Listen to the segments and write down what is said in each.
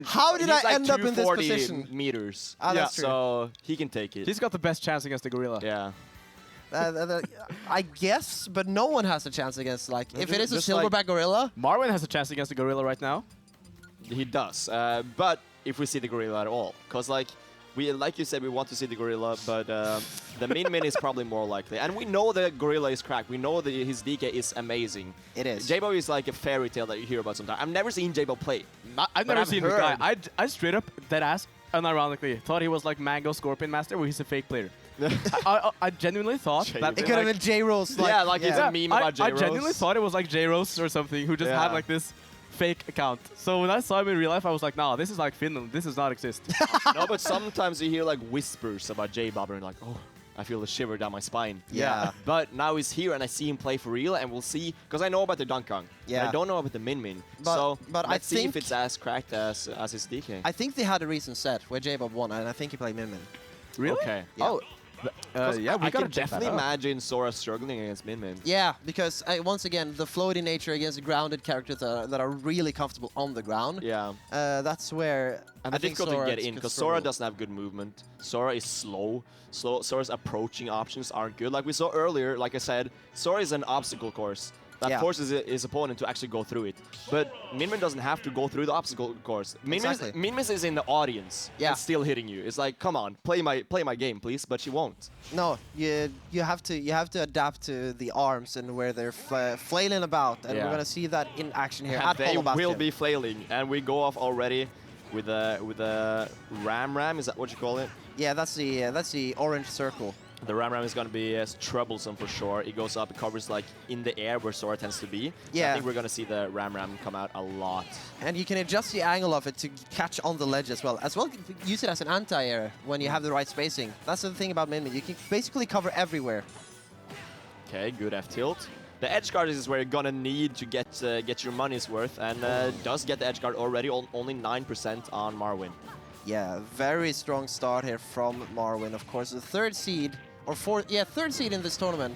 How did he's I like end up in this 240 position? meters. Ah, that's true. So he can take it. He's got the best chance against the gorilla. Yeah. I guess, but no one has a chance against, like, if it is a Just silverback gorilla. Marwin has a chance against the gorilla right now. He does. But if we see the gorilla at all, because like you said, we want to see the gorilla, but the MinMin is probably more likely. And we know the gorilla is cracked. We know that his DK is amazing. It is. Jbob is like a fairy tale that you hear about sometimes. I've never seen Jbob play. I've never seen this heard. guy. I straight up, dead ass, unironically, thought he was like Mango Scorpion Master, where he's a fake player. I genuinely thought that It could have been J-Rose. Like, yeah, like it's a meme about J-Rose. I genuinely thought it was like J-Rose or something, who just had like this fake account. So when I saw him in real life, I was like, nah, this is like Finland. This does not exist. No, but sometimes you hear like whispers about Jbob and you're like, oh, I feel a shiver down my spine. Yeah. But now he's here and I see him play for real, and we'll see, because I know about the Dunkong. Yeah. I don't know about the MinMin. But- So but I let's see if think- it's as cracked as his DK. I think they had a recent set where Jbob won, and I think he played MinMin. Really? Okay. Yeah. Oh, yeah, we I gotta can check that definitely out. imagine Sora struggling against MinMin. Yeah, because once again, the floaty nature against grounded characters that are really comfortable on the ground. Yeah. That's where And I the think difficult to Sora get in, could because struggle. Sora doesn't have good movement. Sora is slow. Sora's approaching options aren't good. Like we saw earlier, like I said, Sora is an obstacle course that forces his opponent to actually go through it. But MinMin doesn't have to go through the obstacle course. Exactly. MinMin is in the audience and still hitting you. It's like, come on, play my game, please. But she won't. No, you have to adapt to the arms and where they're flailing about, and we're gonna see that in action here And at they Polo Bastion. will be flailing, and we go off already with a ram. Is that what you call it? Yeah, that's the orange circle. The ram is going to be troublesome for sure. It goes up, it covers like in the air where Sora tends to be. Yeah. So I think we're going to see the ram come out a lot. And you can adjust the angle of it to catch on the ledge as well. Use it as an anti-air when you have the right spacing. That's the thing about MinMin. You can basically cover everywhere. Okay, good F tilt. The edge guard is where you're gonna need to get your money's worth, and does get the edge guard already. Only 9% on Marwin. Yeah, very strong start here from Marwin. Of course, the third seed, or third seed in this tournament.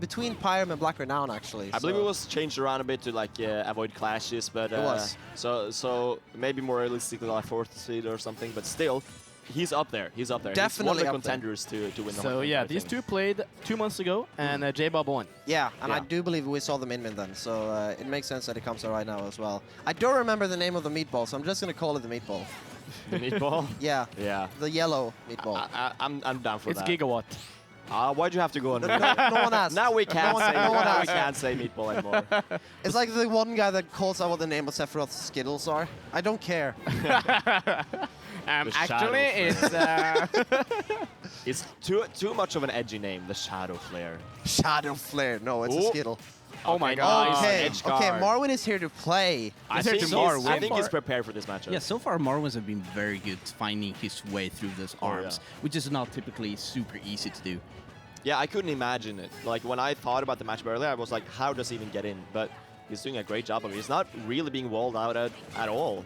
Between Pyram and Black Renown, actually. I believe it was changed around a bit to like avoid clashes, but It was. So maybe more realistically like fourth seed or something, but still. He's up there. He's up there. Definitely He's one up of the contenders to win the whole So thing, yeah, I these think. two played 2 months ago, and Jbob won. Yeah, and I Yeah. do believe we saw the MinMin then, so it makes sense that it comes out right now as well. I don't remember the name of the meatball, so I'm just gonna call it the meatball. The meatball? Yeah. Yeah. The yellow meatball. I'm down for It's that. Gigawatt. Why'd you have to go on? No one asked. Now we can't No one- say no one now we asked. can't say meatball anymore. It's like the one guy that calls out what the name of Sephiroth's Skittles are. I don't care. The Actually, Shadow it's It's too much of an edgy name, the Shadow Flare. Shadow Flare. No, it's a Ooh. Skittle. Oh my Okay, God. nice. Okay, Edge okay, guard. Marwin is here to play. I here think, to he's, Marwin. I think he's Far- prepared for this matchup. Yeah, so far Marwins have been very good finding his way through those arms, which is not typically super easy to do. Yeah, I couldn't imagine it. Like, when I thought about the match earlier, I was like, how does he even get in? But he's doing a great job of it. He's not really being walled out at all.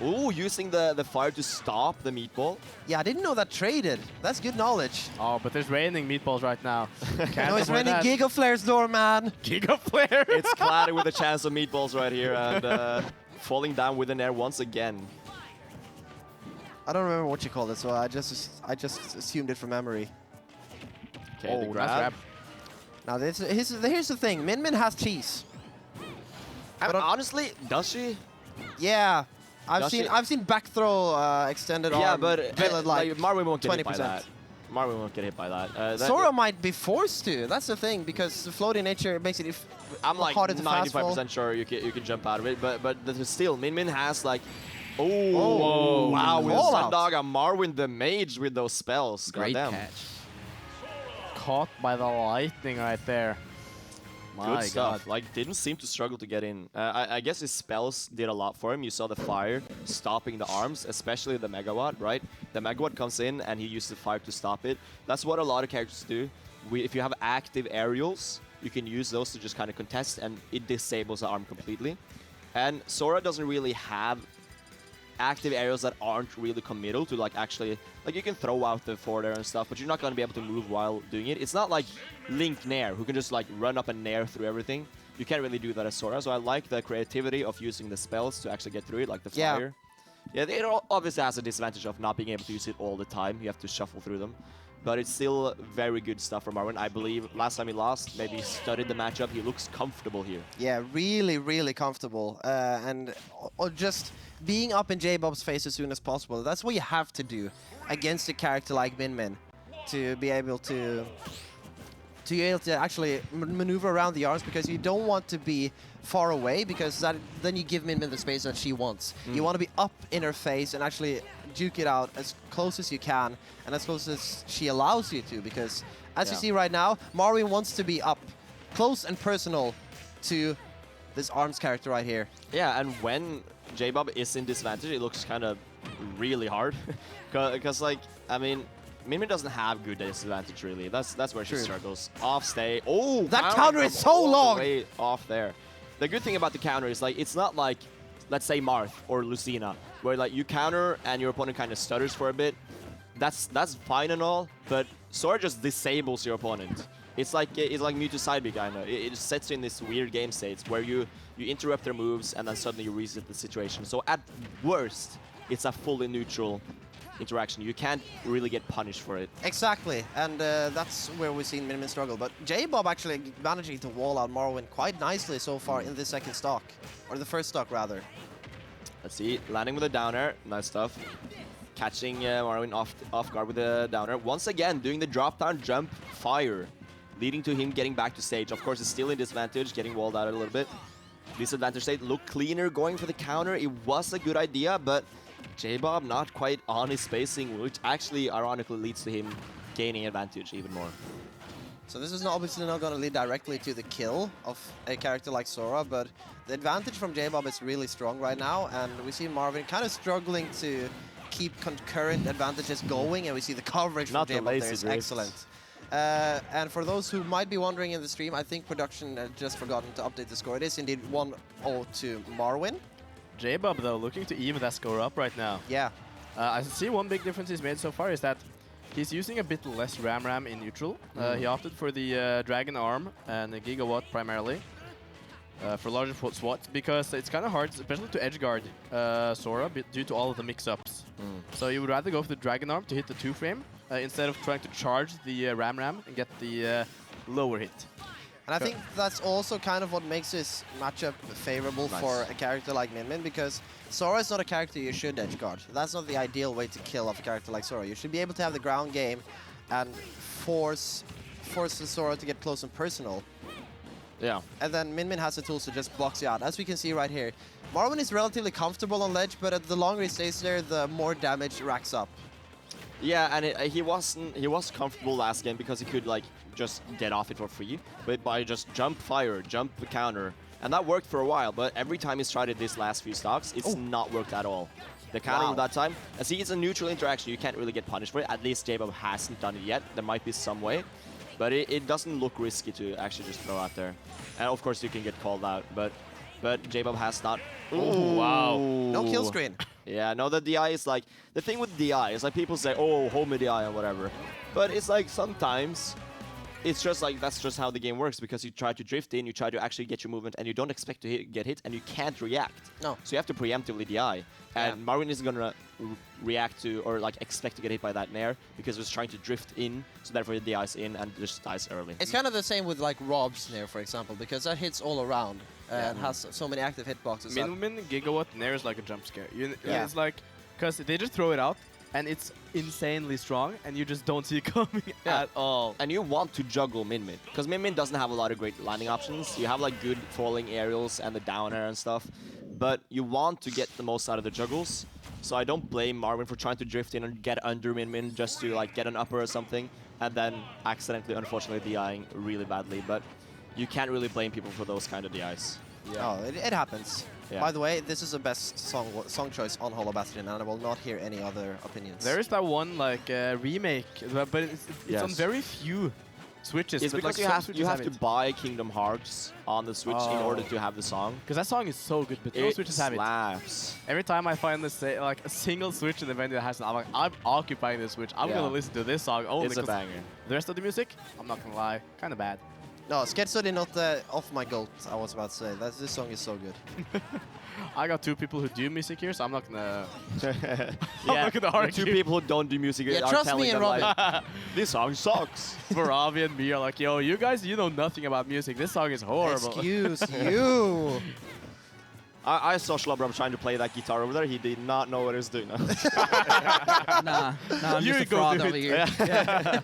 Ooh, using the fire to stop the meatball. Yeah, I didn't know that traded. That's good knowledge. Oh, but there's raining meatballs right now. Can't No, it's avoid raining that. Giga Flares door, man. Giga Flare. It's cloudy with a chance of meatballs right here, and falling down with an air once again. I don't remember what you called it, so I just assumed it from memory. Okay, the Oh, grab. nice grab. Now here's the thing. MinMin has cheese. And But honestly, does she? Yeah, Does she? I've seen back throw extended Yeah, arm. but build like Marwin won't get hit by 20%. that. Marwin won't get hit by that. Sora might be forced to. That's the thing, because the floating nature makes it I'm like harder to fast fall. 95% sure you can jump out of it, but still, MinMin has like, Oh, wow, with all out. Sundog and Marwin the mage with those spells. Great Goddamn. catch. Caught by the lightning right there. Good My stuff. God. Like, didn't seem to struggle to get in. I guess his spells did a lot for him. You saw the fire stopping the arms, especially the Megawatt, right? The Megawatt comes in and he uses the fire to stop it. That's what a lot of characters do. If you have active aerials, you can use those to just kind of contest, and it disables the arm completely. And Sora doesn't really have active aerials that aren't really committal to like actually, like you can throw out the forward air and stuff, but you're not going to be able to move while doing it. It's not like Link Nair, who can just like run up and nair through everything. You can't really do that as Sora, so I like the creativity of using the spells to actually get through it, like the fire. Yeah, it obviously has a disadvantage of not being able to use it all the time. You have to shuffle through them. But it's still very good stuff from Marwin. I believe last time he lost, maybe he studied the matchup. He looks comfortable here. Yeah, really, really comfortable. And just being up in Jbob's face as soon as possible. That's what you have to do against a character like MinMin to be able to actually maneuver around the arms, because you don't want to be far away, because then you give MinMin the space that she wants. You want to be up in her face and actually duke it out as close as you can and as close as she allows you to, because as you see right now, Marwin wants to be up close and personal to this arms character right here. Yeah, and when Jbob is in disadvantage, it looks kind of really hard. Because, like, I mean, MinMin doesn't have good disadvantage, really. That's where she struggles. Off stay. Oh, that counter is so long! Way off there. The good thing about the counter is, like, it's not like, let's say, Marth or Lucina, where, like, you counter and your opponent kind of stutters for a bit. That's fine and all, but Sora just disables your opponent. It's like Mewtwo side B kind of. It just sets you in this weird game states where you interrupt their moves and then suddenly you reset the situation. So at worst, it's a fully neutral interaction. You can't really get punished for it. Exactly, and that's where we've seen MinMin struggle. But Jbob actually managing to wall out Marwin quite nicely so far in the second stock, or the first stock rather. Let's see, landing with a down air, nice stuff. Catching Marwin off guard with a down air. Once again, doing the drop down jump fire, leading to him getting back to stage. Of course, it's still in disadvantage, getting walled out a little bit. Disadvantage state, look cleaner, going for the counter. It was a good idea, but Jbob not quite on his spacing, which actually ironically leads to him gaining advantage even more. So this is obviously not going to lead directly to the kill of a character like Sora, but the advantage from Jbob is really strong right now, and we see Marwin kind of struggling to keep concurrent advantages going, and we see the coverage from Jbob there is excellent. And for those who might be wondering in the stream, I think production had just forgotten to update the score. It is indeed 1-0 to Marwin. Jbob, though, looking to even that score up right now. Yeah. I see one big difference he's made so far is that he's using a bit less Ram in neutral. He opted for the Dragon Arm and the Gigawatt primarily for larger SWAT, because it's kind of hard, especially to edgeguard Sora, due to all of the mix-ups. So you would rather go for the Dragon Arm to hit the 2-frame instead of trying to charge the Ram and get the lower hit. And I think that's also kind of what makes this matchup favorable for a character like MinMin, because Sora is not a character you should edgeguard. That's not the ideal way to kill off a character like Sora. You should be able to have the ground game and force the Sora to get close and personal. Yeah. And then MinMin has the tools to just box you out. As we can see right here, Marwin is relatively comfortable on ledge, but the longer he stays there, the more damage racks up. Yeah, and he was comfortable last game because he could, like, just get off it for free, but by just jump fire, jump counter, and that worked for a while, but every time he's tried it this last few stocks, it's not worked at all. The countering that time, and see, it's a neutral interaction, you can't really get punished for it, at least Jbob hasn't done it yet, there might be some way, but it doesn't look risky to actually just throw out there. And of course you can get called out, but Jbob has not. Oh, wow. No kill screen. Yeah, no, the DI is like, the thing with DI is like people say, oh, hold me DI or whatever, but it's like sometimes it's just like, that's just how the game works, because you try to drift in, you try to actually get your movement, and you don't expect to get hit, and you can't react. No. So you have to preemptively DI. And Marwin isn't going to react to, or like expect to get hit by that Nair, because it's trying to drift in, so therefore he DIs in and just dies early. It's kind of the same with like Rob's Nair, for example, because that hits all around and has so many active hitboxes. MinMin Gigawatt Nair is like a jump scare. It's like, because they just throw it out, and it's insanely strong, and you just don't see it coming at all. And you want to juggle MinMin, because MinMin doesn't have a lot of great landing options. You have like good falling aerials and the down air and stuff, but you want to get the most out of the juggles. So I don't blame Marwin for trying to drift in and get under MinMin just to like get an upper or something, and then accidentally, unfortunately, DIing really badly. But you can't really blame people for those kind of DIs. Yeah. Oh, it happens. Yeah. By the way, this is the best song choice on Hollow Bastion, and I will not hear any other opinions. There is that one like remake, but it's on very few Switches. It's because like you have to buy Kingdom Hearts on the Switch in order to have the song. Because that song is so good, but no Switches have it. Slaps. Every time I find like a single Switch in the venue that has it, I'm like, I'm occupying the Switch. I'm gonna listen to this song only. It's a banger. The rest of the music, I'm not gonna lie, kind of bad. No, Scherzo did not off my goat, I was about to say. This song is so good. I got two people who do music here, so I'm not gonna. Yeah, not gonna the argue. two people who don't do music Yeah, are trust telling me and them like, this song sucks. Ravi and me are like, yo, you guys, you know nothing about music. This song is horrible. Excuse you. I saw Jbob trying to play that guitar over there. He did not know what he was doing. Nah, I'm You just a go fraud do over it. here.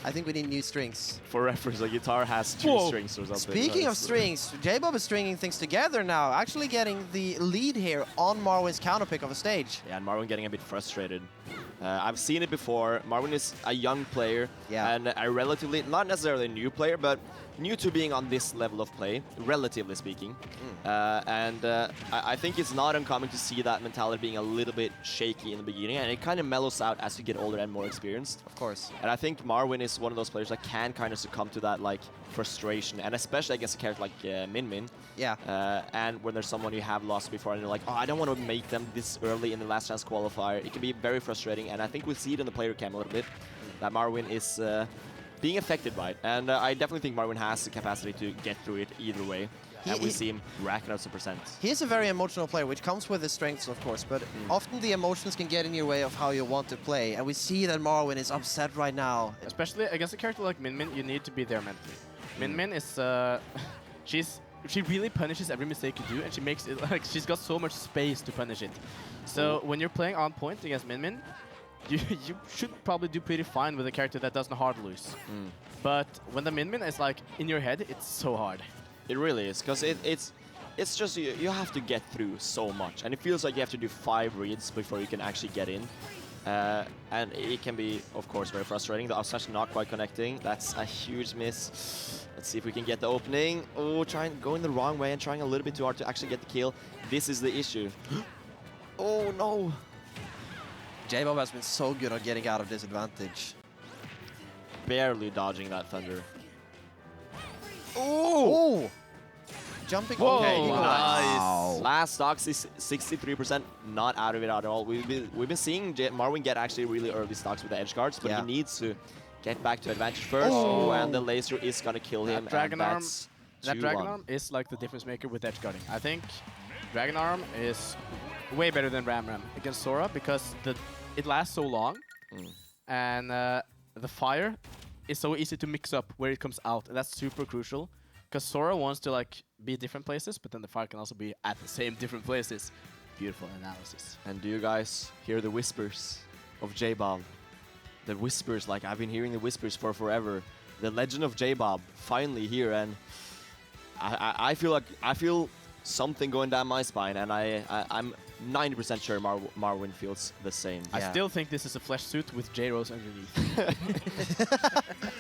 I think we need new strings. For reference, a guitar has 2 Whoa. strings or something. Speaking of strings, Jbob is stringing things together now, actually getting the lead here on Marwin's counterpick of a stage. Yeah, and Marwin getting a bit frustrated. I've seen it before. Marwin is a young player Yeah. and a relatively, not necessarily a new player, but new to being on this level of play, relatively speaking. I think it's not uncommon to see that mentality being a little bit shaky in the beginning, and it kind of mellows out as you get older and more experienced. Of course. And I think Marwin is one of those players that can kind of succumb to that like frustration, and especially against a character like MinMin. Yeah. And when there's someone you have lost before and you're like, oh, I don't want to make them this early in the last chance qualifier, it can be very frustrating. And I think we see it in the player cam a little bit, that Marwin is being affected by it. And I definitely think Marwin has the capacity to get through it either way. And we see him racking out some percents. He is a very emotional player, which comes with his strengths, of course, but often the emotions can get in your way of how you want to play. And we see that Marwin is upset right now. Especially against a character like MinMin, you need to be there mentally. MinMin is, she really punishes every mistake you do, and she makes it like she's got so much space to punish it. So when you're playing on point against MinMin, you should probably do pretty fine with a character that doesn't hard lose. But when the MinMin is like in your head, it's so hard. It really is, because it's just you have to get through so much, and it feels like you have to do 5 reads before you can actually get in. And it can be, of course, very frustrating. The up smash not quite connecting. That's a huge miss. Let's see if we can get the opening. Oh, going the wrong way and trying a little bit too hard to actually get the kill. This is the issue. Oh, no. Jbob has been so good at getting out of disadvantage. Barely dodging that thunder. Oh! Jumping. Whoa, Okay, nice. Last stocks is 63%, not out of it at all. We've been seeing Marwin get actually really early stocks with the edge guards, but he needs to get back to advantage first. Oh. And the laser is gonna kill him. Dragon Arm. That's That Dragon 2-1. Arm is like the difference maker with edge guarding. I think Dragon Arm is way better than Ram against Sora because it lasts so long, and the fire is so easy to mix up where it comes out, and that's super crucial. Because Sora wants to like be different places, but then the fire can also be at the same different places. Beautiful analysis. And do you guys hear the whispers of Jbob? The whispers, like I've been hearing the whispers for forever. The legend of Jbob finally here, and I feel something going down my spine, and I'm 90% sure Marwin feels the same. I still think this is a flesh suit with J-Rose underneath.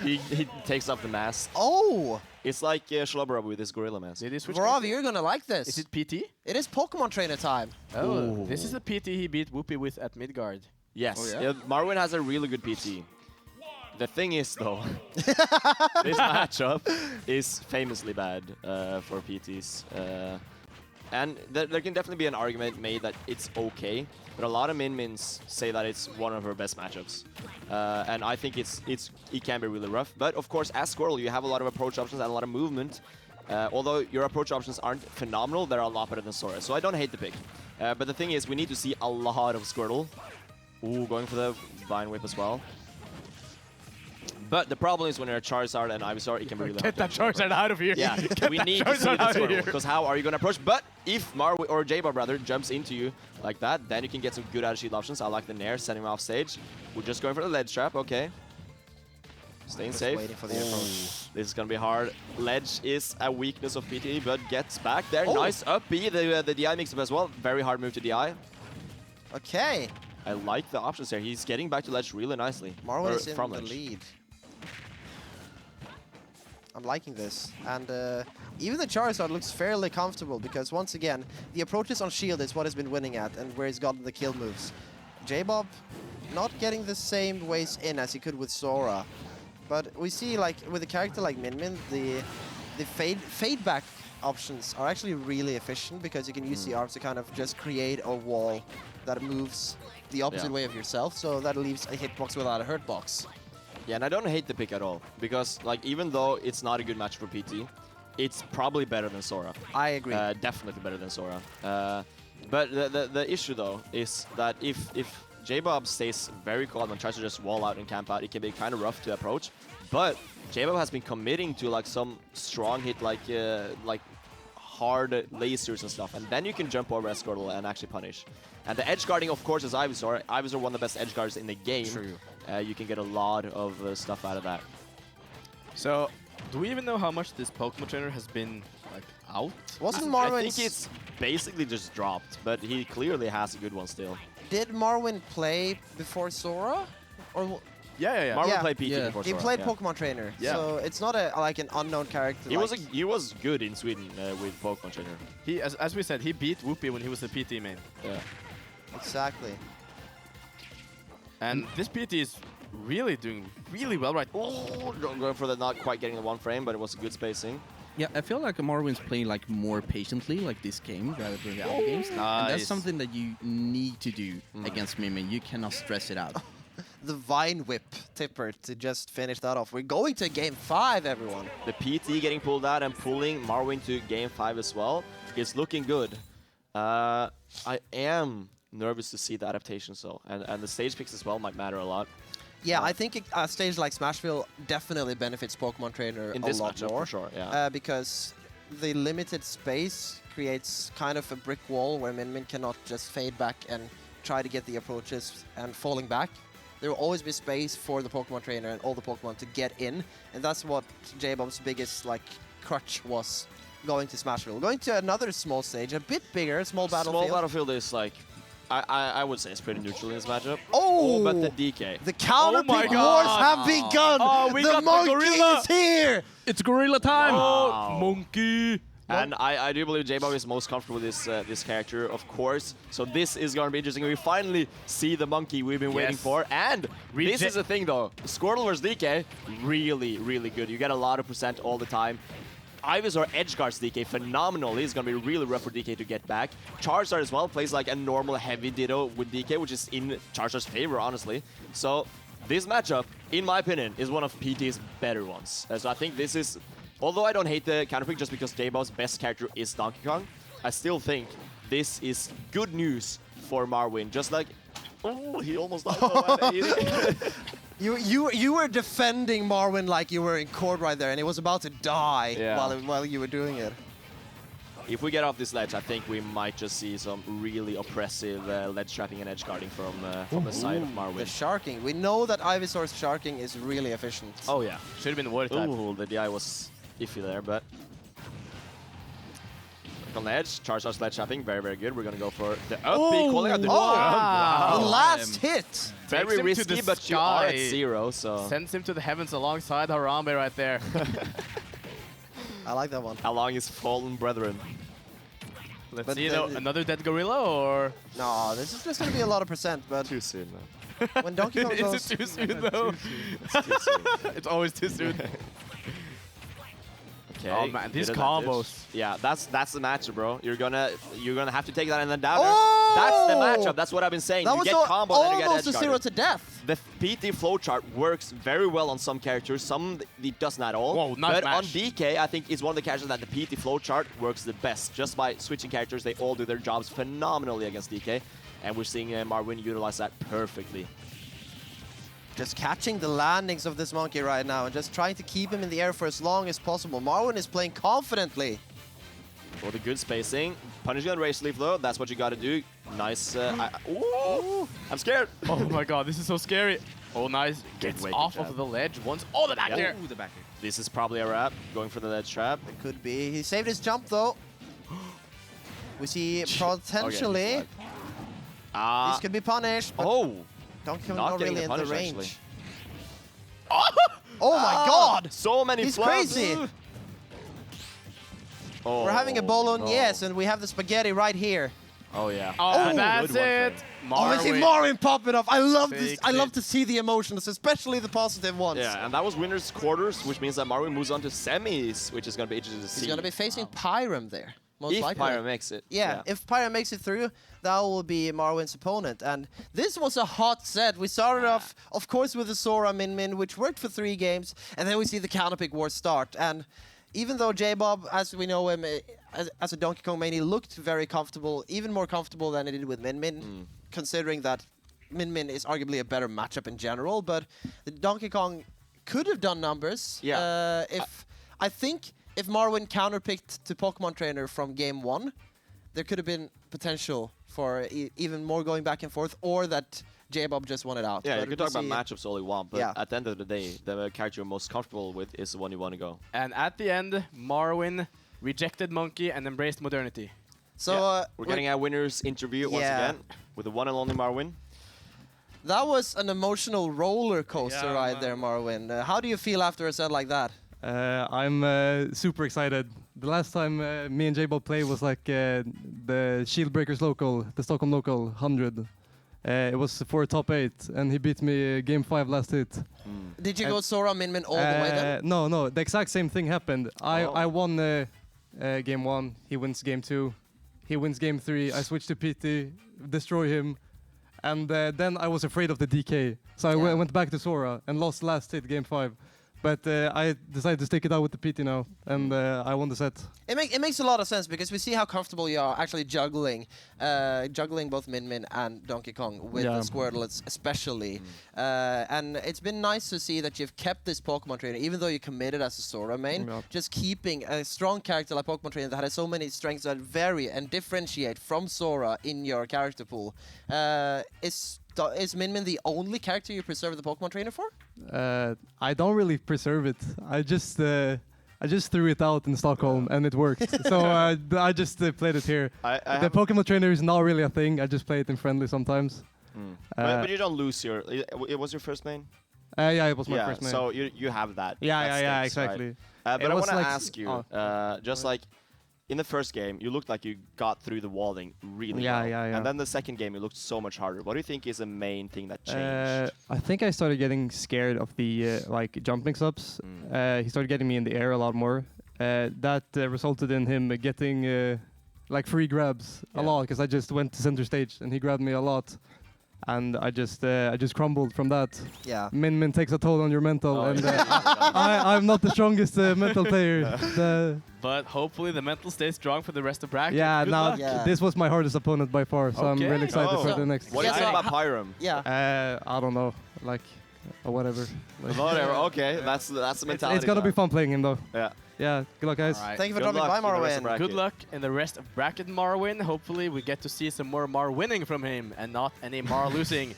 he takes off the mask. Oh! It's like Jbob with his gorilla mask. Did he switch? Ravi, you're gonna like this. Is it PT? It is Pokemon Trainer time. Oh, this is the PT he beat Whoopi with at Midgard. Yes, Oh, yeah? Marwin has a really good PT. The thing is, though, this matchup is famously bad for PTs. And there can definitely be an argument made that it's okay, but a lot of MinMins say that it's one of her best matchups. And I think it can be really rough. But of course, as Squirrel, you have a lot of approach options and a lot of movement. Although your approach options aren't phenomenal, they're a lot better than Sora. So I don't hate the pick. But the thing is, we need to see a lot of Squirtle. Ooh, going for the Vine Whip as well. But the problem is when you're a Charizard and Ivysaur, it can be really hard. Get that Charizard out of here. Yeah, we need to see Charizard the out of Squirtle, here. because how are you going to approach? But if Marwin or Jbob rather jumps into you like that, then you can get some good out of shield options. I like the Nair, sending him off stage. We're just going for the ledge trap, okay. Staying Just safe. waiting for the approach. This is going to be hard. Ledge is a weakness of PT, but gets back there. Nice up B, the DI mix up as well. Very hard move to DI. Okay. I like the options here. He's getting back to ledge really nicely. Marwin is in from the ledge. lead. I'm liking this. And even the Charizard looks fairly comfortable because, once again, the approaches on shield is what he's been winning at and where he's gotten the kill moves. Jbob not getting the same ways in as he could with Sora. But we see, like, with a character like MinMin, the fade back options are actually really efficient because you can use the arms to kind of just create a wall that moves the opposite way of yourself, so that leaves a hitbox without a hurtbox. Yeah, and I don't hate the pick at all, because like even though it's not a good match for PT, it's probably better than Sora. I agree. Definitely better than Sora. But the issue though is that if Jbob stays very calm and tries to just wall out and camp out, it can be kind of rough to approach. But Jbob has been committing to like some strong hit, like hard lasers and stuff, and then you can jump over Escortal and actually punish. And the edge guarding, of course, is Ivysaur. Ivysaur, one of the best edge guards in the game. True. You can get a lot of stuff out of that. So, do we even know how much this Pokemon trainer has been like out? Wasn't I Marwin? think it's basically just dropped, but he clearly has a good one still. Did Marwin play before Sora? Or Yeah. Marwin Yeah. played PT Yeah. before he Sora, played yeah. Pokemon Trainer, Yeah. so it's not like an unknown character. He like, was good in Sweden with Pokemon Trainer. He, as we said, he beat Whoopi when he was a PT main. Yeah. exactly. And this PT is really doing really well right now. Oh, going for the not quite getting the one frame, but it was a good spacing. Yeah, I feel like Marwin's playing like more patiently, like this game, rather than the other games. And Nice. that's something that you need to do against MinMin. You cannot stress it out. The Vine Whip tipper to just finish that off. We're going to game 5, everyone. The PT getting pulled out and pulling Marwin to game 5 as well. It's looking good. I am nervous to see the adaptations though, and the stage picks as well might matter a lot. Yeah, I think a stage like Smashville definitely benefits Pokemon Trainer In a this lot matchup, more. for sure, yeah. Because the limited space creates kind of a brick wall where MinMin cannot just fade back and try to get the approaches and falling back. There will always be space for the Pokemon Trainer and all the Pokemon to get in, and that's what Jbob's biggest like crutch was going to Smashville. Going to another small stage, a bit bigger, small battlefield. Small battlefield is like, I would say it's pretty neutral in this matchup. Oh! But the DK. The counter Oh my pick God. wars have begun! Oh, we the got the monkey gorilla! is here! It's gorilla time! Wow. Monkey! And I do believe Jbob is most comfortable with this character, of course. So this is going to be interesting. We finally see the monkey we've been waiting Yes. for. And this is the thing, though. Squirtle versus DK, really, really good. You get a lot of percent all the time. Ivysaur edge guards DK phenomenally. It's going to be really rough for DK to get back. Charizard as well plays like a normal heavy Ditto with DK, which is in Charizard's favor, honestly. So this matchup, in my opinion, is one of PT's better ones. So I think this is... Although I don't hate the counterpick just because Jbob's best character is Donkey Kong, I still think this is good news for Marwin. Just like... Oh, he almost died. You were defending Marwin like you were in court right there, and he was about to die while you were doing it. If we get off this ledge, I think we might just see some really oppressive ledge trapping and edge guarding from the side of The Marwin. sharking. We know that Ivysaur's sharking is really efficient. Oh yeah. Should have been the water type. Ooh, the DI was iffy there, but... On the edge, Charizard's ledge trapping, very, very good. We're gonna go for the up B, calling out the The last hit! Takes Very him to risky, the but you are at sky. 0, so... Sends him to the heavens alongside Harambe right there. I like that one. Along his fallen brethren. Let's But see, then- another dead gorilla, or... No, this is just going to be a lot of percent, but Too soon, man. when Donkey Kong Is goes... it too soon, though? It's too soon. It's always too soon. Okay. Oh man, these good advantage. combos. Yeah, that's the matchup, bro. You're gonna have to take that in the downer. Oh! That's the matchup. That's what I've been saying. That You was get combo, then you get almost edge a 0 guarded. to death. The PT flowchart works very well on some characters, some it doesn't at all. Whoa, nice but on match. DK, I think is one of the characters that the PT flowchart works the best. Just by switching characters, they all do their jobs phenomenally against DK. And we're seeing Marwin utilize that perfectly. Just catching the landings of this monkey right now and just trying to keep him in the air for as long as possible. Marwin is playing confidently. For the good spacing. Punishing on Race Leaf though, that's what you gotta do. Nice. Ooh, I'm scared. Oh my god, this is so scary. Oh, nice. Gets wake off trap. of the ledge once. Oh, the back Yeah. there. Ooh, the back here. This is probably a wrap. Going for the ledge trap. It could be. He saved his jump though. We see potentially Okay, this could be punished, but oh! Donkey Kong Not not getting really the in the punish, range. actually. Oh my god! So many He's flubs. crazy! Oh, We're having a bolognese no. and we have the spaghetti right here. Oh yeah. Oh, Good that's one, it. Frey. Oh, we see Marwin. Marwin popping off. I love this. Fake I love it. to see the emotions, especially the positive ones. Yeah, and that was winner's quarters, which means that Marwin moves on to semis, which is going to be interesting to see. He's gonna be facing Pyram there. most If likely. Pyro makes it. Yeah, if Pyro makes it through, that will be Marwin's opponent. And this was a hot set. We started off, of course, with the Sora MinMin, which worked for 3 games, and then we see the counterpick war start. And even though Jbob, as we know him, as a Donkey Kong main, he looked very comfortable, even more comfortable than he did with MinMin, considering that MinMin is arguably a better matchup in general. But the Donkey Kong could have done numbers. Yeah. I think if Marwin counterpicked to Pokemon Trainer from game 1, there could have been potential for even more going back and forth, or that Jbob just won it out. Yeah, But you could we'll talk about see. matchups all you want, but Yeah. at the end of the day, the character you're most comfortable with is the one you want to go. And at the end, Marwin rejected Monkey and embraced modernity. So We're getting a winner's interview once Yeah. again with the one and only Marwin. that was an emotional roller coaster Yeah, ride there, Marwin. How do you feel after a set like that? I'm super excited. The last time me and Jbob played was like the Shield Breakers local, the Stockholm local 100. It was for top 8, and he beat me game 5 last hit. Did you go Sora MinMin all the way then? No, the exact same thing happened. Oh. I won game 1, he wins game 2, he wins game 3, I switch to PT, destroy him, and then I was afraid of the DK. So I went back to Sora and lost last hit game 5. But I decided to stick it out with the PT now, and I won the set. It makes a lot of sense because we see how comfortable you are actually juggling both MinMin and Donkey Kong with the Squirtle especially. And it's been nice to see that you've kept this Pokemon Trainer, even though you committed as a Sora main, just keeping a strong character like Pokemon Trainer that has so many strengths that vary and differentiate from Sora in your character pool. Is MinMin the only character you preserve the Pokemon Trainer for? I don't really preserve it. I just threw it out in Stockholm and it worked. So I just played it here. The Pokemon Trainer is not really a thing. I just play it in friendly sometimes. But you don't lose your... It was your first main? Yeah, it was my first main. So you have that. Yeah, exactly. Right? But It I was want to like ask you, just like in the first game, you looked like you got through the walling really well. Yeah. And then the second game, you looked so much harder. What do you think is the main thing that changed? I think I started getting scared of the like jump mix-ups. He started getting me in the air a lot more. That resulted in him getting like free grabs a lot, because I just went to center stage and he grabbed me a lot. And I just crumbled from that. Yeah. MinMin takes a toll on your mental, and I'm not the strongest mental player. But hopefully the mental stays strong for the rest of bracket. Yeah, Good now luck. this was my hardest opponent by far, so I'm Okay. really excited for the next. What do you Yeah, think so about Pyram? Yeah. I don't know, like whatever. Like, Whatever. Okay, that's the mentality. it's gonna be fun playing him though. Yeah. Yeah. Good luck, guys. All right. Thank you for Good dropping by, luck in the rest of Marwin. bracket. Good luck in the rest of bracket, Marwin. Hopefully we get to see some more Mar winning from him and not any Mar losing.